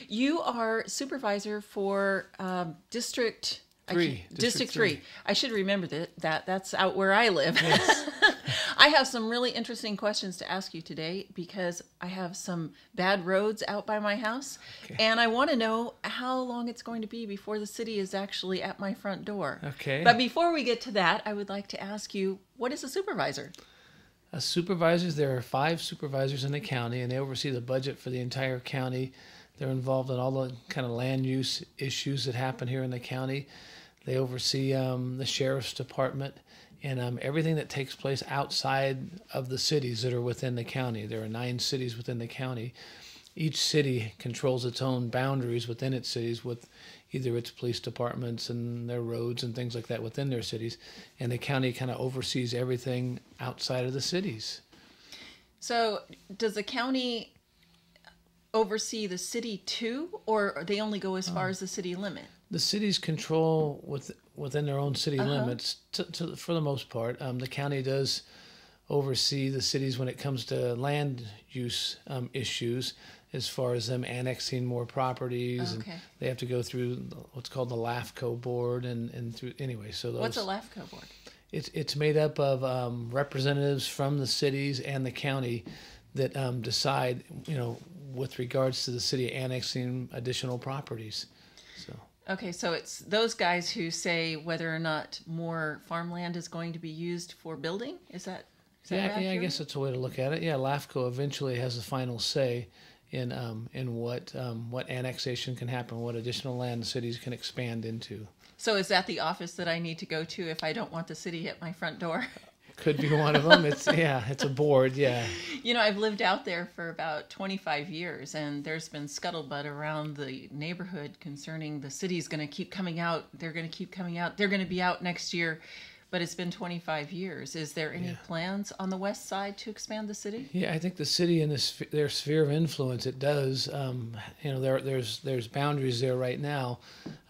You are supervisor for District District 3. I should remember that. That's out where I live. Yes. I have some really interesting questions to ask you today because I have some bad roads out by my house. Okay. And I want to know how long it's going to be before the city is actually at my front door. Okay. But before we get to that, I would like to ask you, what is a supervisor? Supervisors, there are 5 supervisors in the county, and they oversee the budget for the entire county. They're involved in all the kind of land use issues that happen here in the county. They oversee the sheriff's department and everything that takes place outside of the cities that are within the county. There are 9 cities within the county. Each city controls its own boundaries within its cities with either its police departments and their roads and things like that within their cities. And the county kind of oversees everything outside of the cities. So does the county oversee the city too, or they only go as far as the city limit? The cities control within their own city limits for the most part. The county does oversee the cities when it comes to land use issues, as far as them annexing more properties. Okay. And they have to go through what's called the LAFCO board and through anyway. So What's a LAFCO board? It's made up of representatives from the cities and the county that decide, with regards to the city annexing additional properties. So. Okay, so it's those guys who say whether or not more farmland is going to be used for building? Is that Yeah, I guess that's a way to look at it. Yeah, LAFCO eventually has the final say in what annexation can happen, what additional land the cities can expand into. So is that the office that I need to go to if I don't want the city at my front door? Could be one of them. It's a board. Yeah. I've lived out there for about 25 years, and there's been scuttlebutt around the neighborhood concerning the city's going to keep coming out. They're going to keep coming out. They're going to be out next year, but it's been 25 years. Is there any plans on the west side to expand the city? Yeah, I think the city and their sphere of influence, it does. There's boundaries there right now,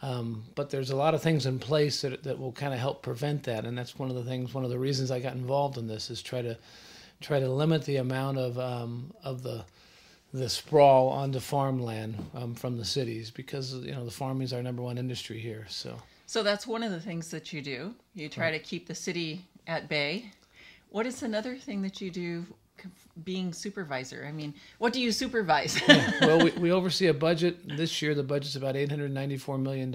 but there's a lot of things in place that will kind of help prevent that, and that's one of the reasons I got involved in this is try to limit the amount of the sprawl onto farmland from the cities, because the farming is our #1 industry here. So that's one of the things that you do. You try to keep the city at bay. What is another thing that you do being supervisor? I mean, what do you supervise? Well, we oversee a budget. This year, the budget's about $894 million.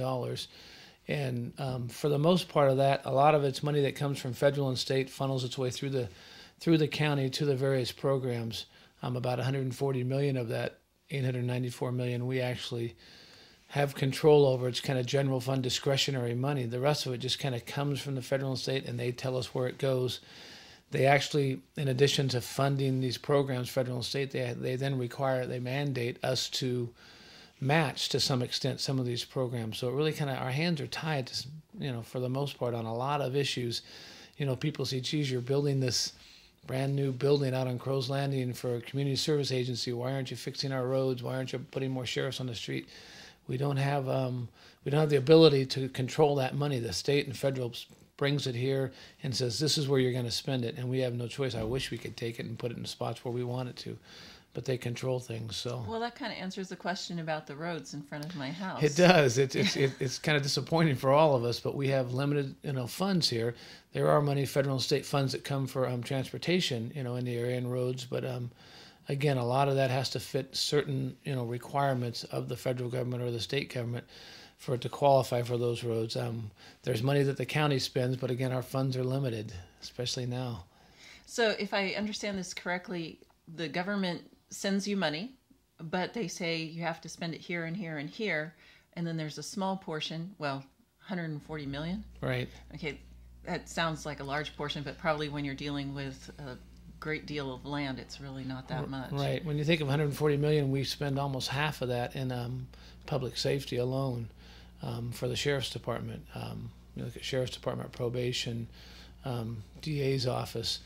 And for the most part of that, a lot of it's money that comes from federal and state, funnels its way through the county to the various programs. About $140 million of that $894 million we actually have control over. It's kind of general fund discretionary money. The rest of it just kind of comes from the federal and state, and they tell us where it goes. They actually, in addition to funding these programs, federal and state, they then they mandate us to match to some extent some of these programs. So it really kind of, our hands are tied to, for the most part on a lot of issues. People say, geez, you're building this brand new building out on Crow's Landing for a community service agency. Why aren't you fixing our roads? Why aren't you putting more sheriffs on the street? We don't have the ability to control that money. The state and federal brings it here and says, this is where you're going to spend it, and we have no choice. I wish we could take it and put it in spots where we want it to, but they control things. So well, that kind of answers the question about the roads in front of my house. It does. It's kind of disappointing for all of us, but we have limited funds here. There are federal and state funds that come for transportation in the area and roads, but again, a lot of that has to fit certain, requirements of the federal government or the state government for it to qualify for those roads. There's money that the county spends, but again, our funds are limited, especially now. So if I understand this correctly, the government sends you money, but they say you have to spend it here and here and here, and then there's a small portion, 140 million? Right. Okay, that sounds like a large portion, but probably when you're dealing with a great deal of land, it's really not that much. Right. When you think of 140 million, we spend almost half of that in public safety alone for the sheriff's department. You look at sheriff's department, probation, DA's office.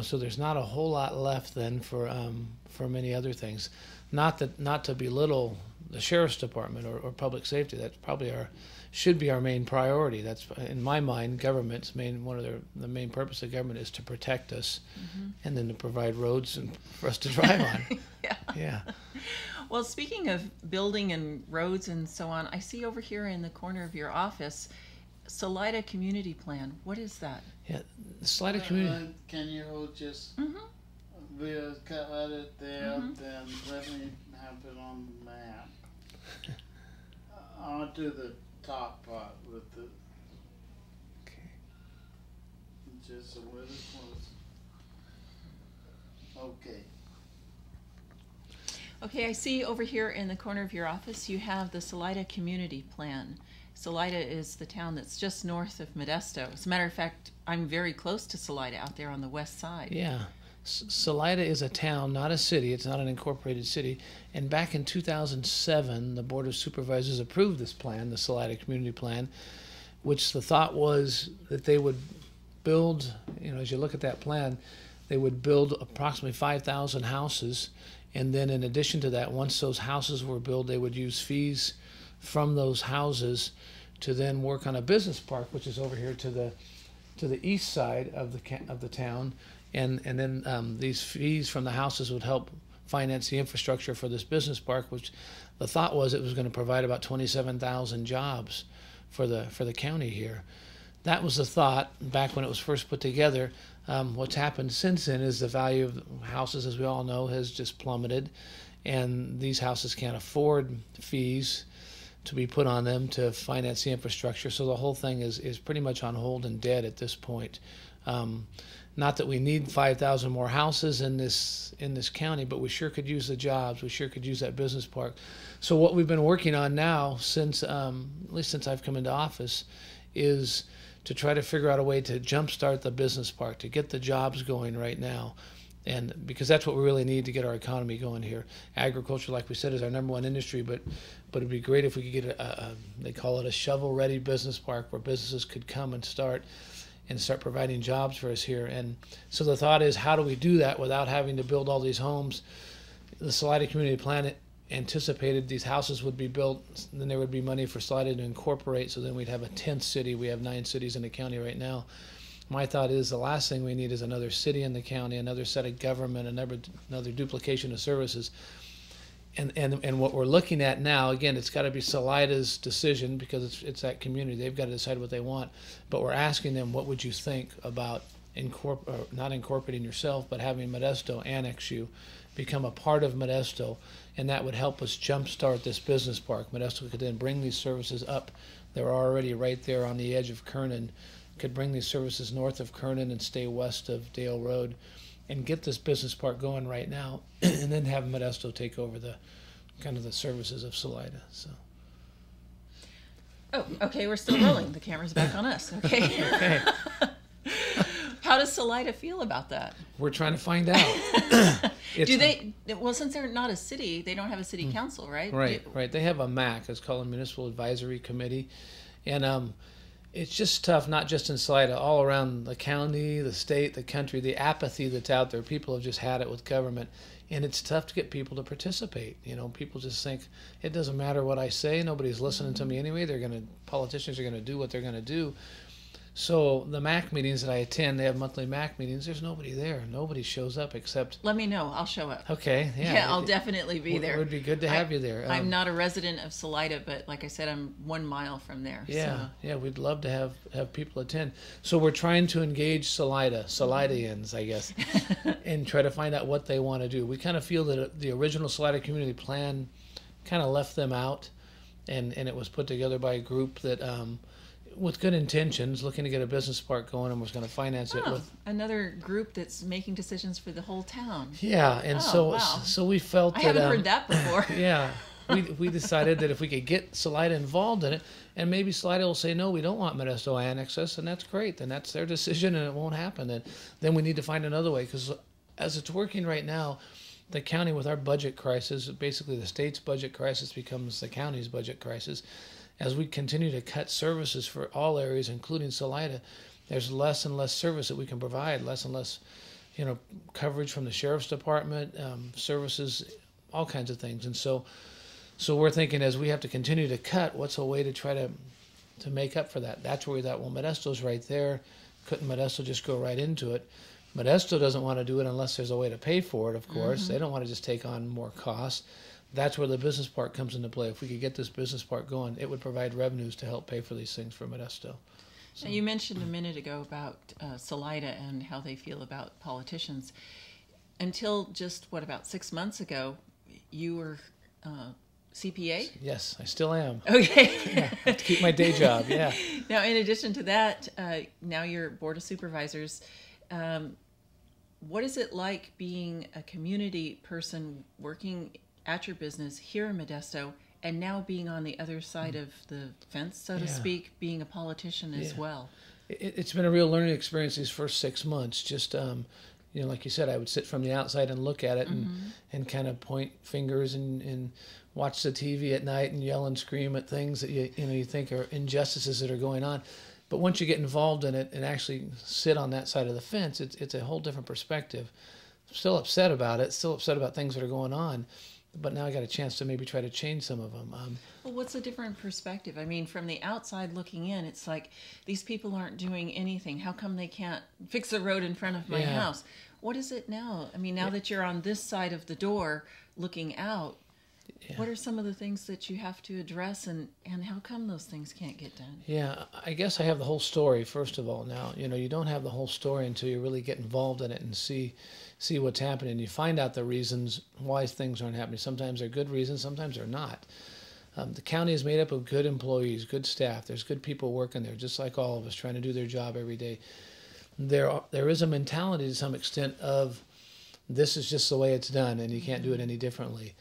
So there's not a whole lot left then for many other things. Not to belittle the sheriff's department or public safety. That's probably should be our main priority. That's, in my mind, government's one of the main purpose of government is to protect us, and then to provide roads and for us to drive on. Yeah. Well, speaking of building and roads and so on, I see over here in the corner of your office, Salida Community Plan. What is that? Yeah, the Salida Community. Can you just we'll cut it there, then let me have it on the map. I'll do the top part with the. Okay. Just a little close. Okay. Okay, I see over here in the corner of your office you have the Salida Community Plan. Salida is the town that's just north of Modesto. As a matter of fact, I'm very close to Salida out there on the west side. Yeah. Salida is a town, not a city. It's not an incorporated city. And back in 2007, the Board of Supervisors approved this plan, the Salida Community Plan, which the thought was that they would build, as you look at that plan, they would build approximately 5,000 houses. And then in addition to that, once those houses were built, they would use fees from those houses to then work on a business park, which is over here to the east side of the town. And then these fees from the houses would help finance the infrastructure for this business park, which the thought was it was going to provide about 27,000 jobs for the county here. That was the thought back when it was first put together. What's happened since then is the value of houses, as we all know, has just plummeted, and these houses can't afford fees to be put on them to finance the infrastructure. So the whole thing is pretty much on hold and dead at this point. Not that we need 5,000 more houses in this county, but we sure could use the jobs. We sure could use that business park. So what we've been working on now, since at least since I've come into office, is to try to figure out a way to jumpstart the business park, to get the jobs going right now. And because that's what we really need to get our economy going here. Agriculture, like we said, is our #1 industry, but it'd be great if we could get they call it a shovel-ready business park where businesses could come and start providing jobs for us here. And so the thought is, how do we do that without having to build all these homes? The Salida Community Plan anticipated these houses would be built, then there would be money for Salida to incorporate, so then we'd have a 10th city. We have 9 cities in the county right now. My thought is the last thing we need is another city in the county, another set of government, another duplication of services. And what we're looking at now, again, it's got to be Salida's decision because it's that community. They've got to decide what they want. But we're asking them, what would you think about not incorporating yourself, but having Modesto annex you, become a part of Modesto, and that would help us jumpstart this business park. Modesto could then bring these services up. They're already right there on the edge of Kernan. Could bring these services north of Kernan and stay west of Dale Road and get this business park going right now, and then have Modesto take over the services of Salida. So. Oh, okay, we're still rolling. The camera's back on us. Okay. Okay. How does Salida feel about that? We're trying to find out. Do they? Well, since they're not a city, they don't have a city council, right? Right. They have a MAC. It's called a Municipal Advisory Committee, and it's just tough, not just in Salida, all around the county, the state, the country, the apathy that's out there. People have just had it with government, and it's tough to get people to participate. People just think, it doesn't matter what I say, nobody's listening to me anyway. Politicians are going to do what they're going to do. So the MAC meetings that I attend, they have monthly MAC meetings. There's nobody there. Nobody shows up except... Let me know. I'll show up. Okay. Yeah, I'll definitely be there. It would be good to have you there. I'm not a resident of Salida, but like I said, I'm 1 mile from there. Yeah, we'd love to have people attend. So we're trying to engage Salidians, I guess, and try to find out what they want to do. We kind of feel that the original Salida Community Plan kind of left them out, and it was put together by a group that... with good intentions, looking to get a business park going, and was going to finance it with another group that's making decisions for the whole town. Yeah, and so we felt that I haven't heard that before. Yeah, we decided that if we could get Salida involved in it, and maybe Salida will say, no, we don't want Modesto to annex us, and that's great. Then that's their decision, and it won't happen. And then we need to find another way, because as it's working right now, the county with our budget crisis, basically the state's budget crisis becomes the county's budget crisis. As we continue to cut services for all areas, including Salida, there's less and less service that we can provide, less and less, coverage from the sheriff's department, services, all kinds of things. And so So we're thinking as we have to continue to cut, what's a way to try to make up for that? That's where we thought, well, Modesto's right there. Couldn't Modesto just go right into it? Modesto doesn't want to do it unless there's a way to pay for it, of course. They don't want to just take on more costs. That's where the business park comes into play. If we could get this business park going, it would provide revenues to help pay for these things for Modesto. So. Now, you mentioned a minute ago about Salida and how they feel about politicians. Until just, about 6 months ago, you were CPA? Yes, I still am. Okay. Yeah, I have to keep my day job, yeah. Now, in addition to that, now you're Board of Supervisors. What is it like being a community person working at your business here in Modesto and now being on the other side of the fence, so to speak, being a politician as well? It's been a real learning experience these first 6 months. Just, like you said, I would sit from the outside and look at it and kind of point fingers and watch the TV at night and yell and scream at things that you think are injustices that are going on. But once you get involved in it and actually sit on that side of the fence, it's a whole different perspective. Still upset about it, still upset about things that are going on, but now I got a chance to maybe try to change some of them. Well, what's a different perspective? I mean, from the outside looking in, it's like these people aren't doing anything. How come they can't fix the road in front of my house? What is it now? I mean, now that you're on this side of the door looking out, what are some of the things that you have to address, and how come those things can't get done? Yeah, I guess I have the whole story, first of all. Now, you don't have the whole story until you really get involved in it and see what's happening. You find out the reasons why things aren't happening. Sometimes they're good reasons, sometimes they're not. The county is made up of good employees, good staff. There's good people working there, just like all of us, trying to do their job every day. There is a mentality to some extent of this is just the way it's done and you can't do it any differently.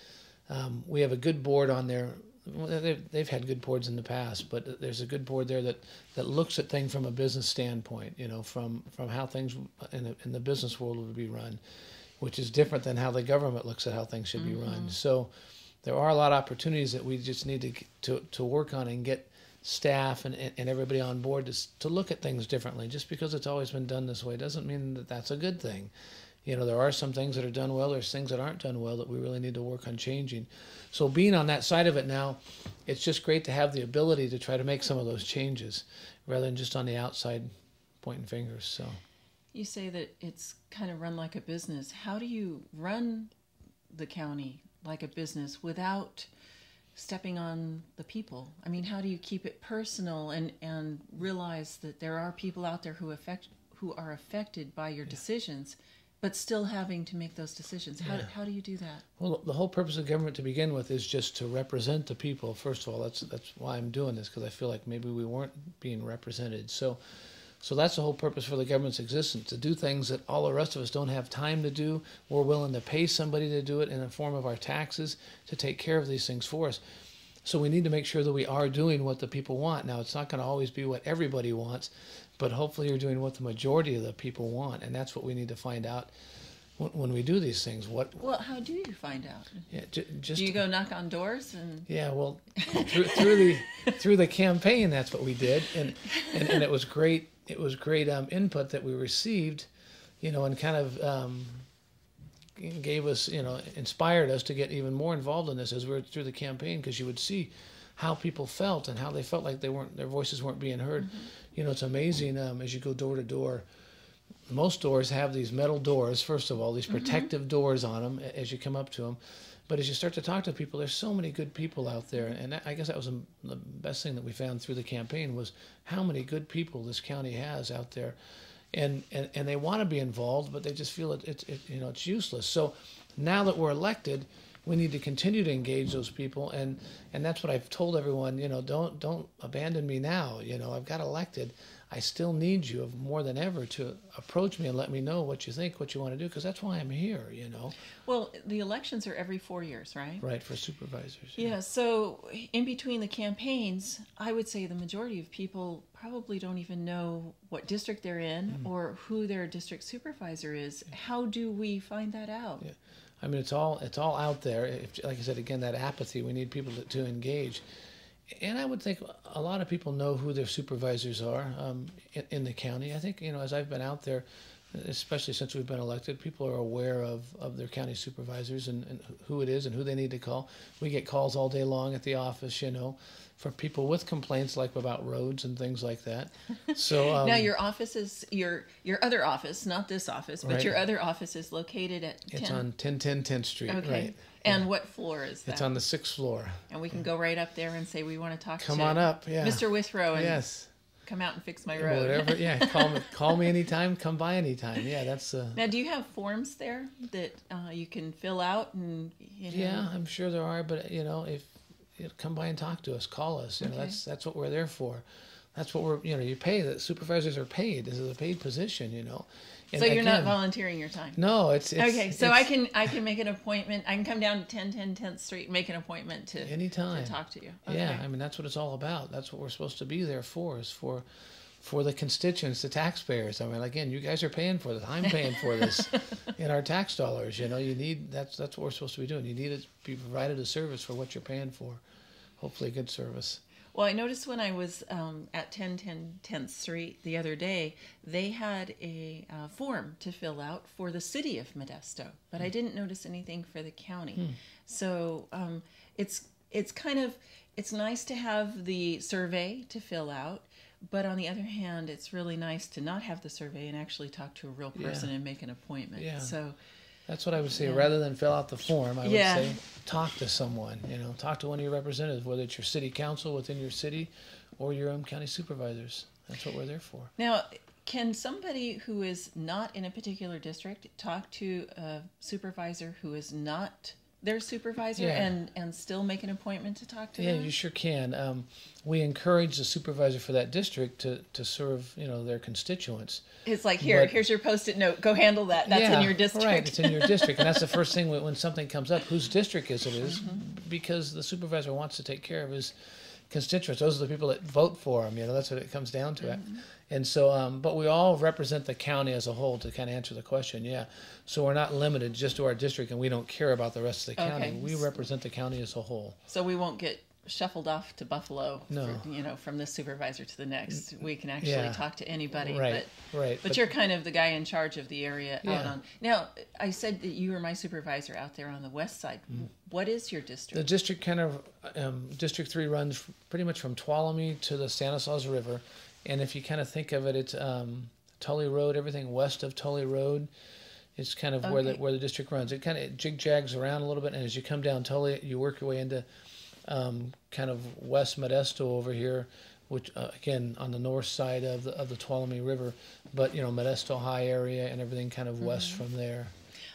We have a good board on there. Well, they've had good boards in the past, but there's a good board there that looks at things from a business standpoint, from how things in the business world would be run, which is different than how the government looks at how things should be run. So there are a lot of opportunities that we just need to work on and get staff and everybody on board to look at things differently. Just because it's always been done this way doesn't mean that that's a good thing. There are some things that are done well. There's things that aren't done well that we really need to work on changing. So being on that side of it now, it's just great to have the ability to try to make some of those changes rather than just on the outside pointing fingers. So you say that it's kind of run like a business. How do you run the county like a business without stepping on the people? I mean, how do you keep it personal and realize that there are people out there who are affected by your decisions, but still having to make those decisions? How do you do that? Well, the whole purpose of government to begin with is just to represent the people. First of all, that's why I'm doing this, because I feel like maybe we weren't being represented. So that's the whole purpose for the government's existence, to do things that all the rest of us don't have time to do. We're willing to pay somebody to do it in the form of our taxes to take care of these things for us. So we need to make sure that we are doing what the people want. Now, it's not going to always be what everybody wants, but hopefully you're doing what the majority of the people want, and that's what we need to find out when we do these things. Well, how do you find out? Yeah, just do you go knock on doors and? Yeah, well, through the campaign, that's what we did, and it was great. It was great input that we received, and kind of gave us, inspired us to get even more involved in this as we were through the campaign, because you would see how people felt and how they felt like their voices weren't being heard. It's amazing as you go door to door. Most doors have these metal doors, first of all, these protective doors on them as you come up to them. But as you start to talk to people, there's so many good people out there. And I guess that was the best thing that we found through the campaign, was how many good people this county has out there. And they want to be involved, but they just feel it's useless. So now that we're elected, we need to continue to engage those people, and that's what I've told everyone. Don't abandon me now. I've got elected. I still need you more than ever to approach me and let me know what you think, what you want to do, because that's why I'm here. Well, the elections are every 4 years, right? Right, for supervisors. Yeah. So in between the campaigns, I would say the majority of people probably don't even know what district they're in or who their district supervisor is. How do we find that out? Yeah. I mean, it's all out there. Like I said, again, that apathy, we need people to engage. And I would think a lot of people know who their supervisors are in the county. I think, as I've been out there, especially since we've been elected, people are aware of their county supervisors and who it is and who they need to call. We get calls all day long at the office, for people with complaints like about roads and things like that. So now your office is your other office, not this office, but right. your other office is located at 10? It's on 1010 10th Street. Okay. Right. And what floor is that? It's on the 6th floor. And we can go right up there and say we want to talk Come to on up, yeah. Mr. Withrow and yes. come out and fix my road. Whatever, yeah. Call me anytime. Come by anytime. Yeah, that's. Now, do you have forms there that you can fill out and? Yeah, I'm sure there are, but if come by and talk to us, call us. Okay. That's what we're there for. That's what we're. You pay. The supervisors are paid. This is a paid position. And so you're not volunteering your time. No, it's okay. So I can make an appointment. I can come down to 1010 10th Street, make an appointment to anytime to talk to you. Okay. Yeah, I mean that's what it's all about. That's what we're supposed to be there for. Is for the constituents, the taxpayers. I mean, again, you guys are paying for this. I'm paying for this in our tax dollars. You need that's what we're supposed to be doing. You need to be provided a service for what you're paying for. Hopefully, a good service. Well, I noticed when I was at 1010 10th Street the other day, they had a form to fill out for the city of Modesto, but I didn't notice anything for the county. So it's nice to have the survey to fill out, but on the other hand, it's really nice to not have the survey and actually talk to a real person and make an appointment. Yeah. So that's what I would say. Rather than fill out the form, I would Yeah. say talk to someone. Talk to one of your representatives, whether it's your city council within your city or your own county supervisors. That's what we're there for. Now, can somebody who is not in a particular district talk to a supervisor who is not their supervisor and still make an appointment to talk to them? Yeah, you sure can. We encourage the supervisor for that district to serve, their constituents. It's like, here's your Post-it note. Go handle that. That's in your district. Right, it's in your district. And that's the first thing when something comes up, whose district is it, because the supervisor wants to take care of his constituents. Those are the people that vote for him. That's what it comes down to. And so, but we all represent the county as a whole to kind of answer the question. Yeah. So we're not limited just to our district and we don't care about the rest of the county. Okay. We represent the county as a whole. So we won't get shuffled off to Buffalo, No. from this supervisor to the next. We can actually talk to anybody. Right. But you're kind of the guy in charge of the area out Yeah. on. Now, I said that you were my supervisor out there on the west side. What is your district? The district kind of, District 3 runs pretty much from Tuolumne to the Stanislaus River. And if you kind of think of it, it's Tully Road, everything west of Tully Road is kind of where the district runs. It kind of jig-jags around a little bit, and as you come down Tully, you work your way into kind of West Modesto over here, which again on the north side of the Tuolumne River, but Modesto High area and everything kind of west from there.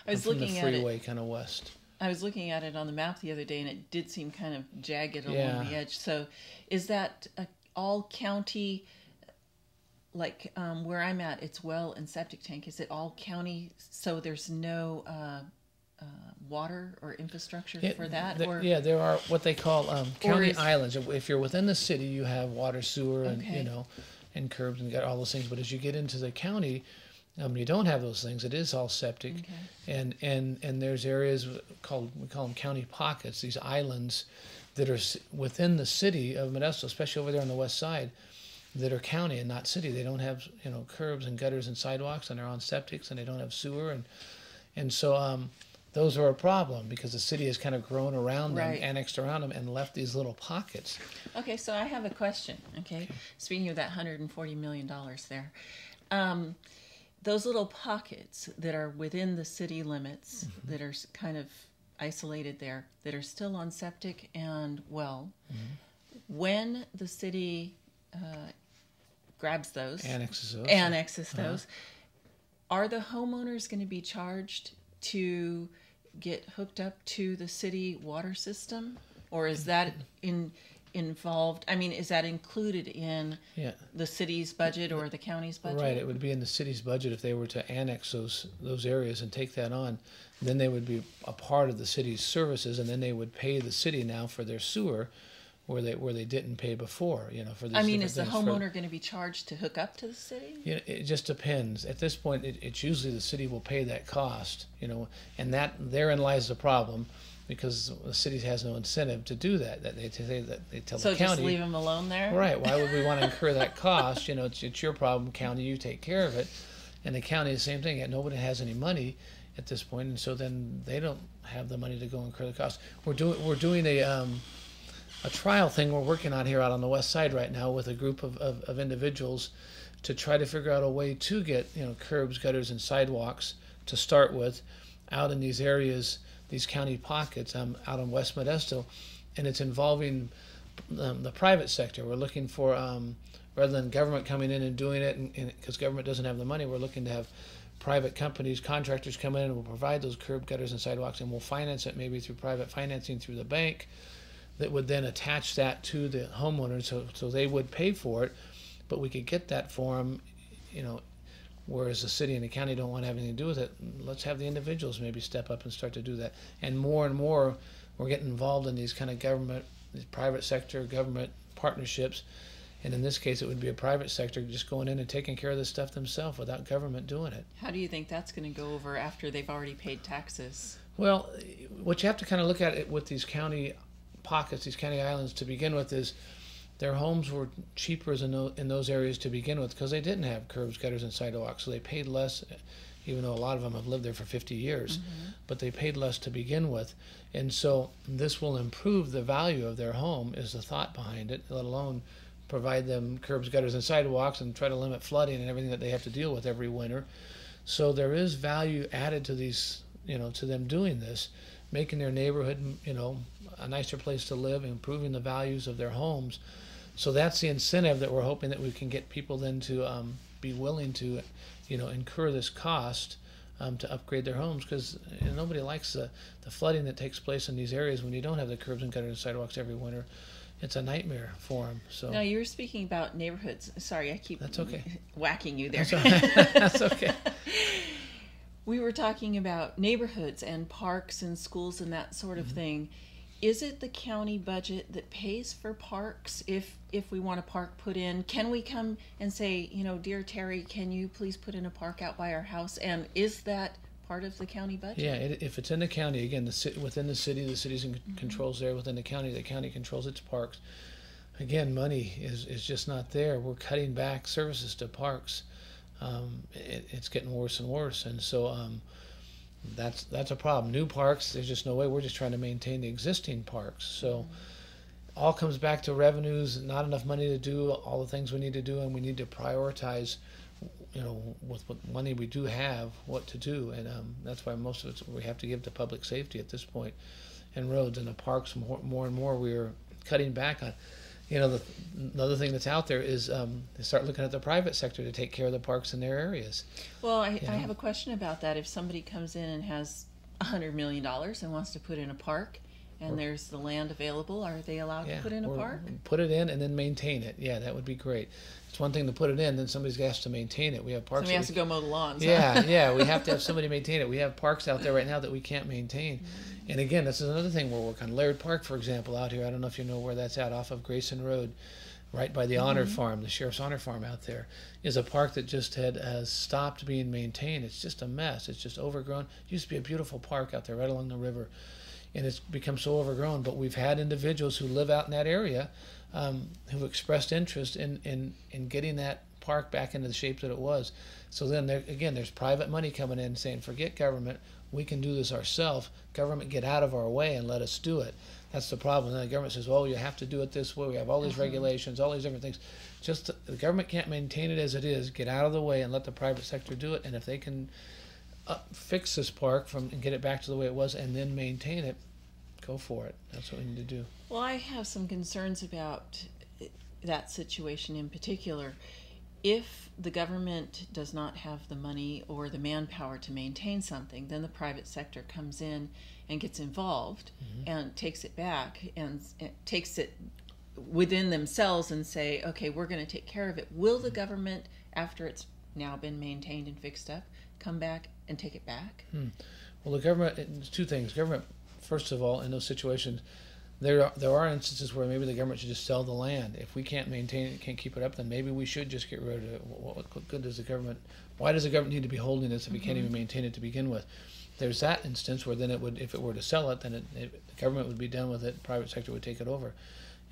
I was from looking the at freeway kind of west. I was looking at it on the map the other day, and it did seem kind of jagged along the edge. So, is that all county? Like where I'm at, it's well and septic tank. Is it all county? So there's no water or infrastructure for that? There are what they call county islands. If you're within the city, you have water, sewer, and and curbs and got all those things. But as you get into the county, you don't have those things. It is all septic, and there's areas we call them county pockets. These islands that are within the city of Modesto, especially over there on the west side, that are county and not city. They don't have curbs and gutters and sidewalks, and they're on septics, and they don't have sewer, and so those are a problem because the city has kind of grown around them, annexed around them, and left these little pockets. Okay, so I have a question. Okay, speaking of that $140 million there, those little pockets that are within the city limits that are kind of isolated there, that are still on septic and well, when the city grabs those, annexes those, are the homeowners going to be charged to get hooked up to the city water system, or is that involved? I mean, is that included in the city's budget or the county's budget? Right, it would be in the city's budget if they were to annex those areas and take that on. Then they would be a part of the city's services, and then they would pay the city now for their sewer, where they didn't pay before, for these. I mean, is the homeowner going to be charged to hook up to the city? It just depends. At this point, it's usually the city will pay that cost, and therein lies the problem, because the city has no incentive to do that. They tell the county. So just leave them alone there? Right. Why would we want to incur that cost? It's your problem, county. You take care of it. And the county, the same thing. Nobody has any money at this point, and so then they don't have the money to go incur the cost. We're doing a trial thing we're working on here out on the west side right now with a group of individuals to try to figure out a way to get curbs, gutters, and sidewalks to start with out in these areas, these county pockets out in West Modesto, and it's involving the private sector. We're looking for rather than government coming in and doing it, because government doesn't have the money, we're looking to have private companies, contractors come in and will provide those curb, gutters, and sidewalks, and we'll finance it maybe through private financing through the bank that would then attach that to the homeowner, so they would pay for it, but we could get that for them, whereas the city and the county don't want to have anything to do with it. Let's have the individuals maybe step up and start to do that. And more we're getting involved in these kind of government, these private sector government partnerships, and in this case it would be a private sector just going in and taking care of this stuff themselves without government doing it. How do you think that's going to go over after they've already paid taxes? Well, what you have to kind of look at it with these county pockets, these county islands to begin with, is their homes were cheaper in those areas to begin with because they didn't have curbs, gutters, and sidewalks, so they paid less, even though a lot of them have lived there for 50 years, but they paid less to begin with. And so this will improve the value of their home is the thought behind it, let alone provide them curbs, gutters, and sidewalks and try to limit flooding and everything that they have to deal with every winter. So there is value added to these, to them doing this, making their neighborhood, a nicer place to live, improving the values of their homes. So that's the incentive that we're hoping that we can get people then to be willing to, incur this cost to upgrade their homes, because nobody likes the flooding that takes place in these areas when you don't have the curbs and gutters and sidewalks every winter. It's a nightmare for them. So now you were speaking about neighborhoods. Sorry, I keep That's okay. whacking you there. That's okay. We were talking about neighborhoods and parks and schools and that sort of thing. Is it the county budget that pays for parks if we want a park put in? Can we come and say, dear Terry, can you please put in a park out by our house? And is that part of the county budget? Yeah, if it's in the county, again, within the city's in controls there. Within the county controls its parks. Again, money is just not there. We're cutting back services to parks. It's getting worse and worse, and so that's a problem. New parks, there's just no way. We're just trying to maintain the existing parks. So all comes back to revenues, not enough money to do all the things we need to do, and we need to prioritize, with what money we do have, what to do. And that's why most of it we have to give to public safety at this point, and roads and the parks. More and more we're cutting back on. Another thing that's out there is to start looking at the private sector to take care of the parks in their areas. Well, I have a question about that. If somebody comes in and has $100 million and wants to put in a park, and there's the land available, are they allowed to put in a park? Put it in and then maintain it. Yeah, that would be great. It's one thing to put it in, then somebody's got to maintain it. We have parks. Somebody has to go mow the lawns. Yeah, we have to have somebody maintain it. We have parks out there right now that we can't maintain. And again, this is another thing we're working on. Laird Park, for example, out here. I don't know if you know where that's at, off of Grayson Road, right by the Honor Farm, the Sheriff's Honor Farm out there, is a park that just has stopped being maintained. It's just a mess. It's just overgrown. It used to be a beautiful park out there right along the river, and it's become so overgrown. But we've had individuals who live out in that area who've expressed interest in getting that park back into the shape that it was. So then, there's private money coming in saying, forget government, we can do this ourselves. Government, get out of our way and let us do it. That's the problem. Then the government says, well, you have to do it this way. We have all these regulations, all these different things. Just the government can't maintain it as it is. Get out of the way and let the private sector do it. And if they can fix this park and get it back to the way it was and then maintain it, go for it. That's what we need to do. Well, I have some concerns about that situation in particular. If the government does not have the money or the manpower to maintain something, then the private sector comes in and gets involved and takes it back and takes it within themselves and say, okay, we're going to take care of it. Will the government, after it's now been maintained and fixed up, come back and take it back? Well, the government, it's two things. Government, first of all, in those situations, there are instances where maybe the government should just sell the land. If we can't maintain it, can't keep it up, then maybe we should just get rid of it. What good does the government? Why does the government need to be holding this if we can't even maintain it to begin with? There's that instance where then it would, if it were to sell it, then the government would be done with it. The private sector would take it over.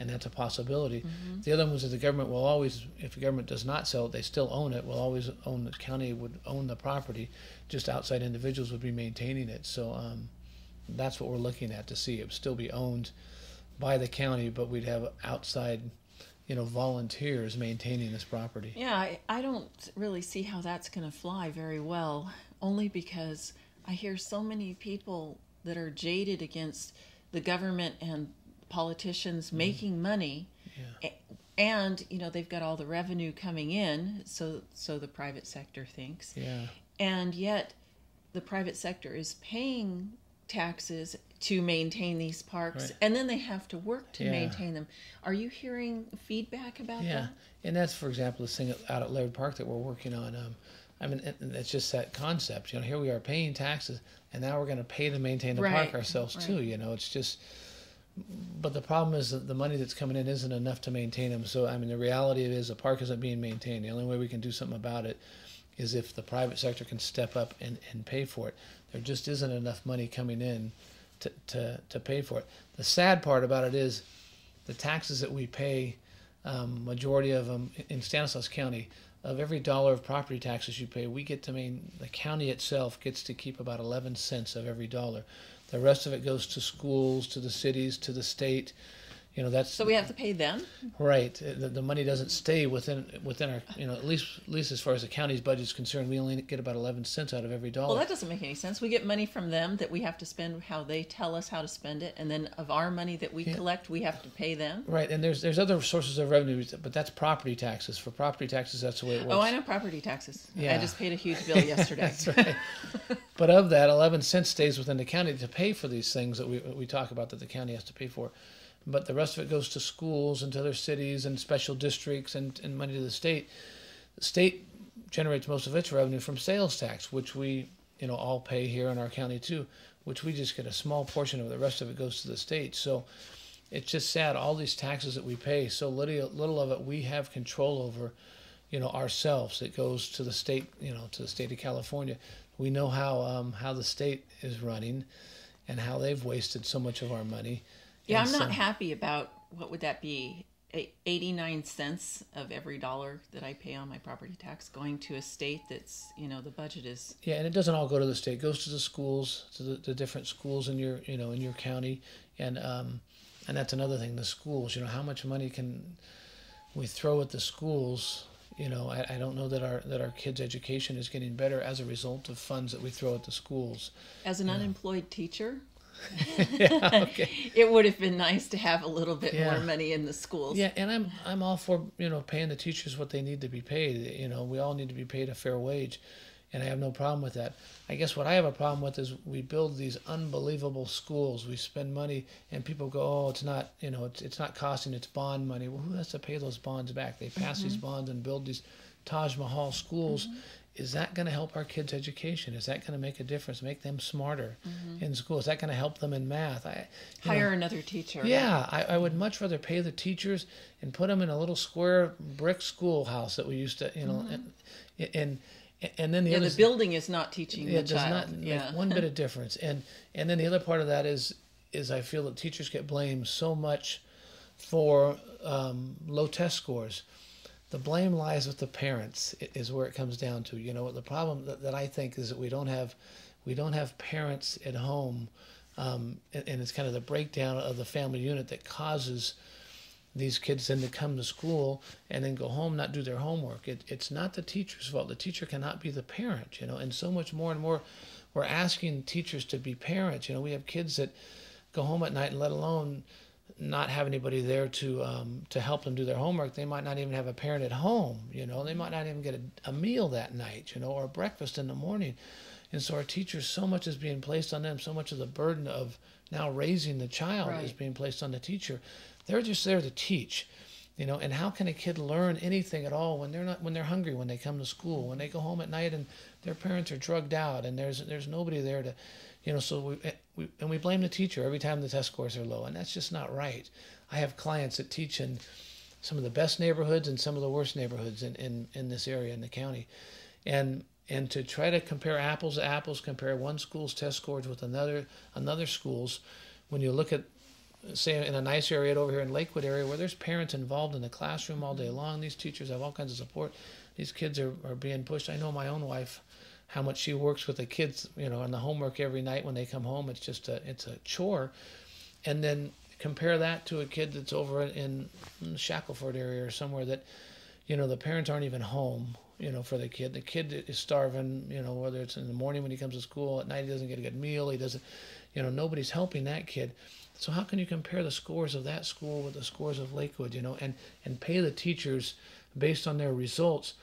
and that's a possibility. Mm-hmm. The other one was that the government will always, if the government does not sell it, they still own it, will always own, the county would own the property, just outside individuals would be maintaining it. So that's what we're looking at, to see it would still be owned by the county, but we'd have outside, volunteers maintaining this property. Yeah, I don't really see how that's going to fly very well, only because I hear so many people that are jaded against the government and politicians making money. Yeah. And, they've got all the revenue coming in, so the private sector thinks. Yeah. And yet the private sector is paying taxes to maintain these parks, Right. and then they have to work to Yeah. maintain them. Are you hearing feedback about Yeah, that? and that's, for example, this thing out at Laird Park that we're working on. It's just that concept. Here we are paying taxes, and now we're going to pay to maintain the Right, park ourselves right. too. It's just. But the problem is that the money that's coming in isn't enough to maintain them. So the reality is the park isn't being maintained. The only way we can do something about it is if the private sector can step up and pay for it. There just isn't enough money coming in to pay for it. The sad part about it is the taxes that we pay, majority of them in Stanislaus County, of every dollar of property taxes you pay, the county itself gets to keep about 11 cents of every dollar. The rest of it goes to schools, to the cities, to the state. That's So we have to pay them? right. The money doesn't stay within our, at least as far as the county's budget is concerned, we only get about 11 cents out of every dollar. Well, that doesn't make any sense. We get money from them that we have to spend how they tell us how to spend it, and then of our money that we collect, we have to pay them. Right, and there's other sources of revenue, but that's property taxes. For property taxes, that's the way it works. Oh, I know property taxes. Yeah. I just paid a huge bill yesterday. That's right. But of that, 11 cents stays within the county to pay for these things that we talk about that the county has to pay for. But the rest of it goes to schools and to other cities and special districts and money to the state. The state generates most of its revenue from sales tax, which we all pay here in our county too, which we just get a small portion of. The rest of it goes to the state. So it's just sad, all these taxes that we pay, so little of it we have control over, ourselves. It goes to the state, to the state of California. We know how the state is running and how they've wasted so much of our money. Yeah, And I'm not so- happy about, what would that be, 89 cents of every dollar that I pay on my property tax going to a state that's, the budget is... Yeah, and it doesn't all go to the state. It goes to the schools, to the different schools in your, in your county. And that's another thing, the schools. How much money can we throw at the schools? I don't know that our kids' education is getting better as a result of funds that we throw at the schools. As an unemployed teacher, Yeah, okay. it would have been nice to have a little bit Yeah. more money in the schools. Yeah, and I'm all for paying the teachers what they need to be paid. We all need to be paid a fair wage, and I have no problem with that. I guess what I have a problem with is we build these unbelievable schools. We spend money, and people go, "Oh, it's not it's not costing. It's bond money." Well, who has to pay those bonds back? They pass these bonds and build these Taj Mahal schools. Is that going to help our kids' education? Is that going to make a difference? Make them smarter in school? Is that going to help them in math? Hire another teacher. Yeah, I would much rather pay the teachers and put them in a little square brick schoolhouse that we used to, and then the other. The building is not teaching the does child. not make one bit of difference. And then the other part of that is I feel that teachers get blamed so much for low test scores. The blame lies with the parents, is where it comes down to. The problem that I think is that we don't have parents at home, and it's kind of the breakdown of the family unit that causes these kids then to come to school and then go home, not do their homework. It's not the teacher's fault. The teacher cannot be the parent, and so much more and more we're asking teachers to be parents. We have kids that go home at night and let alone not have anybody there to help them do their homework. They might not even have a parent at home. They might not even get a meal that night, or breakfast in the morning. And so our teachers, so much is being placed on them. So much of the burden of now raising the child is being placed on the teacher. They're just there to teach, And how can a kid learn anything at all when they're hungry when they come to school, when they go home at night and their parents are drugged out and there's nobody there to. So we blame the teacher every time the test scores are low, and that's just not right. I have clients that teach in some of the best neighborhoods and some of the worst neighborhoods in this area in the county, and to try to compare apples to apples, compare one school's test scores with another school's, when you look at say in a nice area over here in Lakewood area where there's parents involved in the classroom all day long. These teachers have all kinds of support. These kids are being pushed. I know my own wife, how much she works with the kids, and the homework every night when they come home. It's just it's a chore. And then compare that to a kid that's over in the Shackleford area or somewhere that, the parents aren't even home, for the kid. The kid is starving, whether it's in the morning when he comes to school, at night he doesn't get a good meal, he doesn't, nobody's helping that kid. So how can you compare the scores of that school with the scores of Lakewood, and pay the teachers based on their results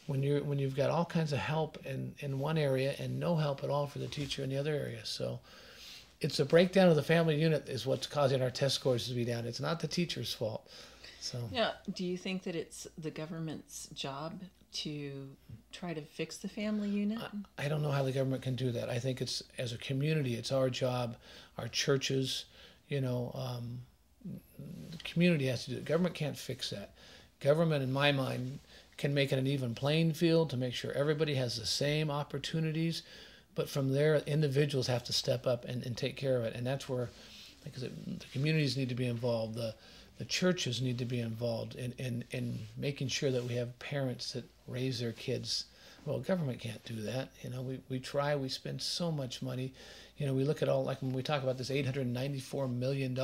when you've got all kinds of help in one area and no help at all for the teacher in the other area? So it's a breakdown of the family unit is what's causing our test scores to be down. It's not the teacher's fault. So yeah, do you think that it's the government's job to try to fix the family unit? I don't know how the government can do that. I think it's, as a community, it's our job, our churches, the community has to do it. Government can't fix that. Government, in my mind, can make it an even playing field to make sure everybody has the same opportunities. But from there, individuals have to step up and take care of it. And that's where, because the communities need to be involved, the churches need to be involved in making sure that we have parents that raise their kids. Well, government can't do that. We try, we spend so much money. We look at all, like when we talk about this $894 million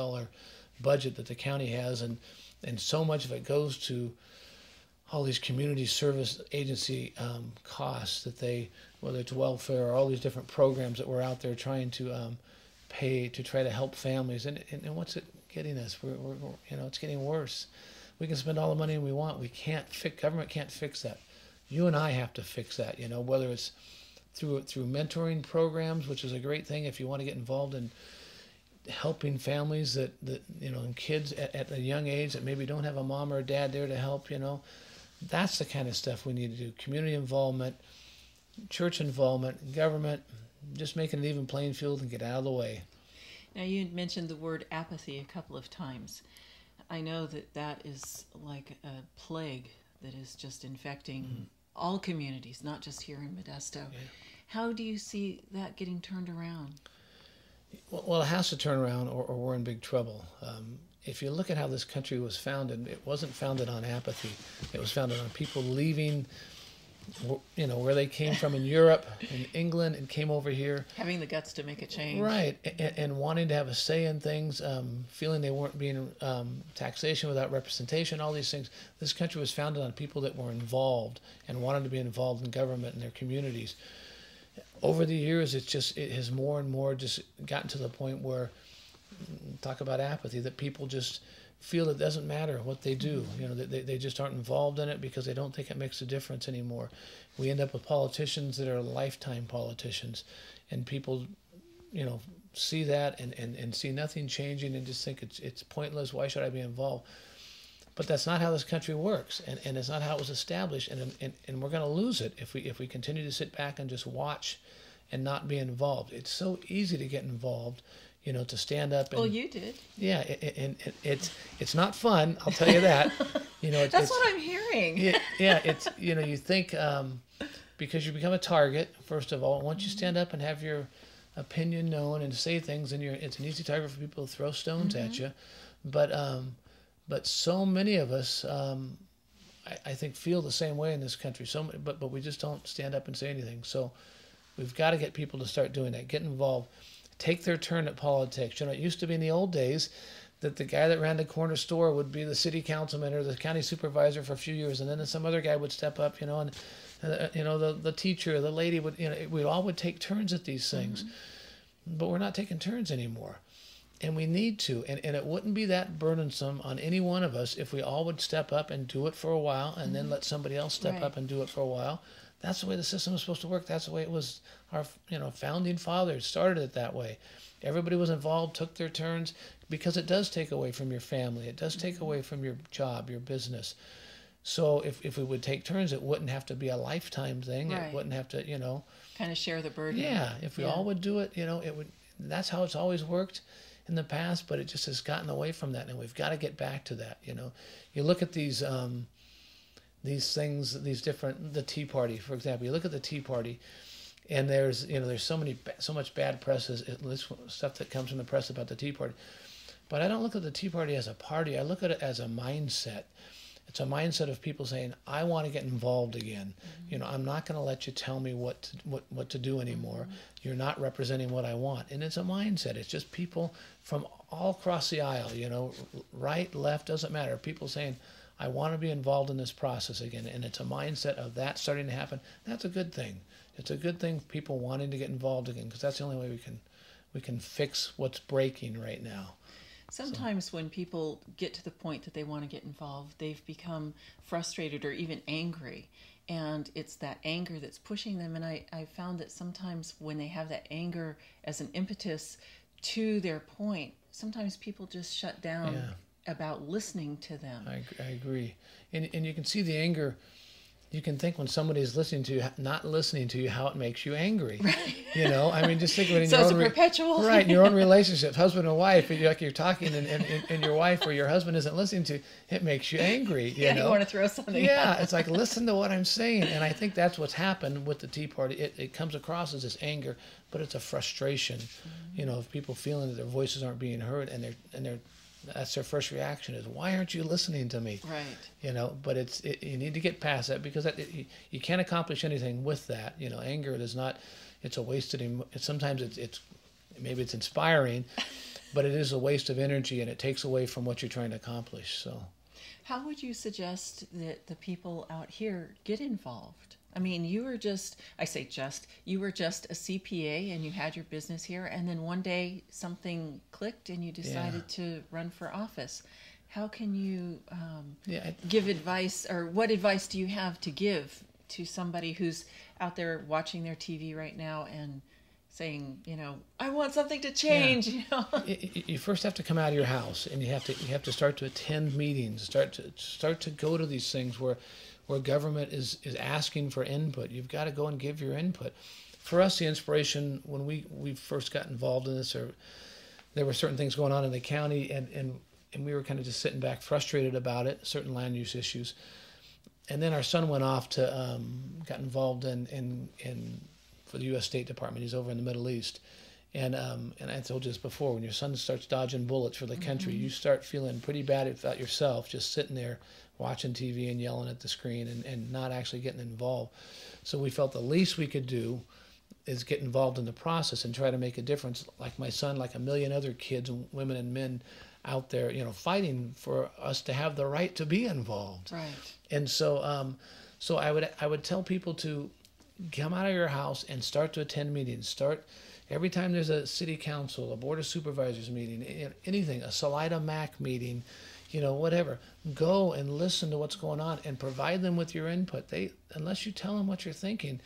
budget that the county has, and so much of it goes to all these community service agency costs that they, whether it's welfare or all these different programs that we're out there trying to pay to try to help families. And what's it getting us? We're it's getting worse. We can spend all the money we want. Government can't fix that. You and I have to fix that, whether it's through mentoring programs, which is a great thing if you want to get involved in helping families that and kids at a young age that maybe don't have a mom or a dad there to help, That's the kind of stuff we need to do. Community involvement, church involvement, government, just make it an even playing field and get out of the way. Now, you mentioned the word apathy a couple of times. I know that is like a plague that is just infecting all communities, not just here in Modesto. Yeah. How do you see that getting turned around? Well, it has to turn around or we're in big trouble. If you look at how this country was founded, it wasn't founded on apathy. It was founded on people leaving, where they came from in Europe and England and came over here. Having the guts to make a change. Right, and wanting to have a say in things, feeling they weren't being taxation without representation, all these things. This country was founded on people that were involved and wanted to be involved in government and their communities. Over the years, it has more and more just gotten to the point where, talk about apathy, that people just feel it doesn't matter what they do. They just aren't involved in it because they don't think it makes a difference anymore. We end up with politicians that are lifetime politicians, and people, see that and see nothing changing and just think it's pointless. Why should I be involved? But that's not how this country works, and it's not how it was established, and we're going to lose it if we continue to sit back and just watch and not be involved. It's so easy to get involved, to stand up. Well, you did. Yeah, and it's not fun, I'll tell you that. That's what I'm hearing. It's you think because you become a target, first of all. Once you stand up and have your opinion known and say things, and it's an easy target for people to throw stones at you. But so many of us, I think, feel the same way in this country. But we just don't stand up and say anything. So we've got to get people to start doing that, get involved, take their turn at politics. It used to be in the old days that the guy that ran the corner store would be the city councilman or the county supervisor for a few years, and then some other guy would step up, and the teacher, the lady would, we all would take turns at these things. But we're not taking turns anymore. And we need to, and it wouldn't be that burdensome on any one of us if we all would step up and do it for a while, and then let somebody else step up and do it for a while. That's the way the system was supposed to work. That's the way it was. Our founding fathers started it that way. Everybody was involved, took their turns, because it does take away from your family. It does take away from your job, your business. So if we would take turns, it wouldn't have to be a lifetime thing. Right. It wouldn't have to, kind of share the burden. Yeah, if we all would do it, it would. That's how it's always worked in the past, but it just has gotten away from that, and we've got to get back to that. You look at these things, the Tea Party, for example. You look at the Tea Party, and there's so much bad press, this stuff that comes from the press about the Tea Party. But I don't look at the Tea Party as a party. I look at it as a mindset. It's a mindset of people saying, I want to get involved again. I'm not going to let you tell me what to do anymore. You're not representing what I want. And it's a mindset. It's just people from all across the aisle, right, left, doesn't matter. People saying, I want to be involved in this process again. And it's a mindset of that starting to happen. That's a good thing. It's a good thing, people wanting to get involved again, because that's the only way we can fix what's breaking right now. Sometimes when people get to the point that they want to get involved, they've become frustrated or even angry. And it's that anger that's pushing them. And I found that sometimes when they have that anger as an impetus to their point, sometimes people just shut down about listening to them. I agree. And you can see the anger. You can think when somebody's listening to you, not listening to you, how it makes you angry. Right. I mean, just think of it in so your it's own a perpetual. Right, in your own relationship, husband and wife. You're talking, and your wife or your husband isn't listening to you, it makes you angry. You want to throw something. Yeah, it's like, listen to what I'm saying. And I think that's what's happened with the Tea Party. It comes across as this anger, but it's a frustration. Of people feeling that their voices aren't being heard, and that's their first reaction is, why aren't you listening to me? Right. But you need to get past that, because you can't accomplish anything with that. Anger is not, it's a wasted, sometimes it's maybe it's inspiring, but it is a waste of energy, and it takes away from what you're trying to accomplish. So how would you suggest that the people out here get involved? I mean, you were just a CPA and you had your business here, and then one day something clicked and you decided to run for office. How can you give advice, or what advice do you have to give to somebody who's out there watching their TV right now and saying, I want something to change? You first have to come out of your house, and you have to start to attend meetings, start to go to these things where government is asking for input. You've got to go and give your input. For us, the inspiration when we first got involved in this, there were certain things going on in the county, and we were kind of just sitting back, frustrated about it, certain land use issues. And then our son went off to got involved in for the U.S. State Department. He's over in the Middle East. And I told you this before, when your son starts dodging bullets for the country, you start feeling pretty bad about yourself, just sitting there watching TV and yelling at the screen and not actually getting involved. So we felt the least we could do is get involved in the process and try to make a difference, like my son, like a million other kids and women and men out there, fighting for us to have the right to be involved. Right. And so so I would tell people to come out of your house and start to attend meetings. Every time there's a city council, a board of supervisors meeting, anything, a Salida Mac meeting, whatever, go and listen to what's going on and provide them with your input. Unless you tell them what you're thinking,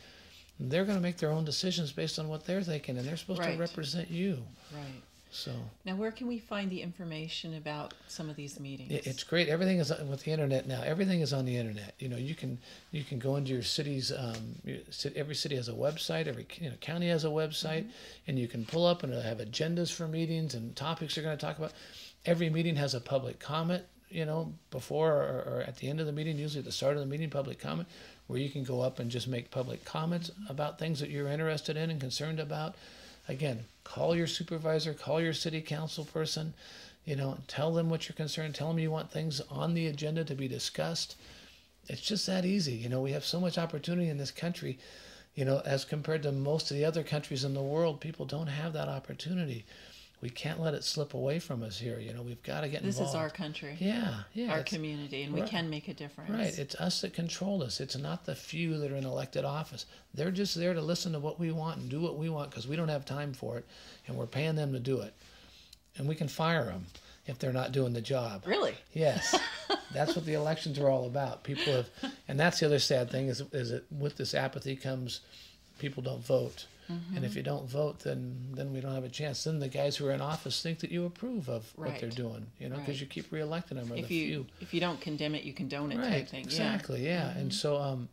they're going to make their own decisions based on what they're thinking, and they're supposed to represent you. Right. So now, where can we find the information about some of these meetings? It's great. Everything is with the internet now. Everything is on the internet. You can go into your city's. Every city has a website. Every county has a website, and you can pull up and have agendas for meetings and topics they're going to talk about. Every meeting has a public comment. Before or at the end of the meeting, usually at the start of the meeting, public comment, where you can go up and just make public comments about things that you're interested in and concerned about. Again, call your supervisor, call your city council person, tell them what you're concerned, tell them you want things on the agenda to be discussed. It's just that easy. We have so much opportunity in this country, as compared to most of the other countries in the world. People don't have that opportunity. We can't let it slip away from us here. We've got to get involved. This is our country. Yeah. Our community, and we can make a difference. Right. It's us that control us. It's not the few that are in elected office. They're just there to listen to what we want and do what we want, because we don't have time for it, and we're paying them to do it. And we can fire them if they're not doing the job. Really? Yes. That's what the elections are all about. People have, and that's the other sad thing is that with this apathy comes people don't vote. And if you don't vote, then we don't have a chance. Then the guys who are in office think that you approve of what they're doing, because you keep reelecting them, or the few. If you don't condemn it, you condone it, type thing. Exactly, yeah. And so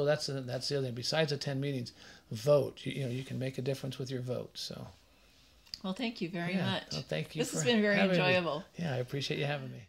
that's the other thing. Besides attend meetings, vote. You can make a difference with your vote. So. Well, thank you very much. Well, thank you. This has been very enjoyable. Yeah, I appreciate you having me.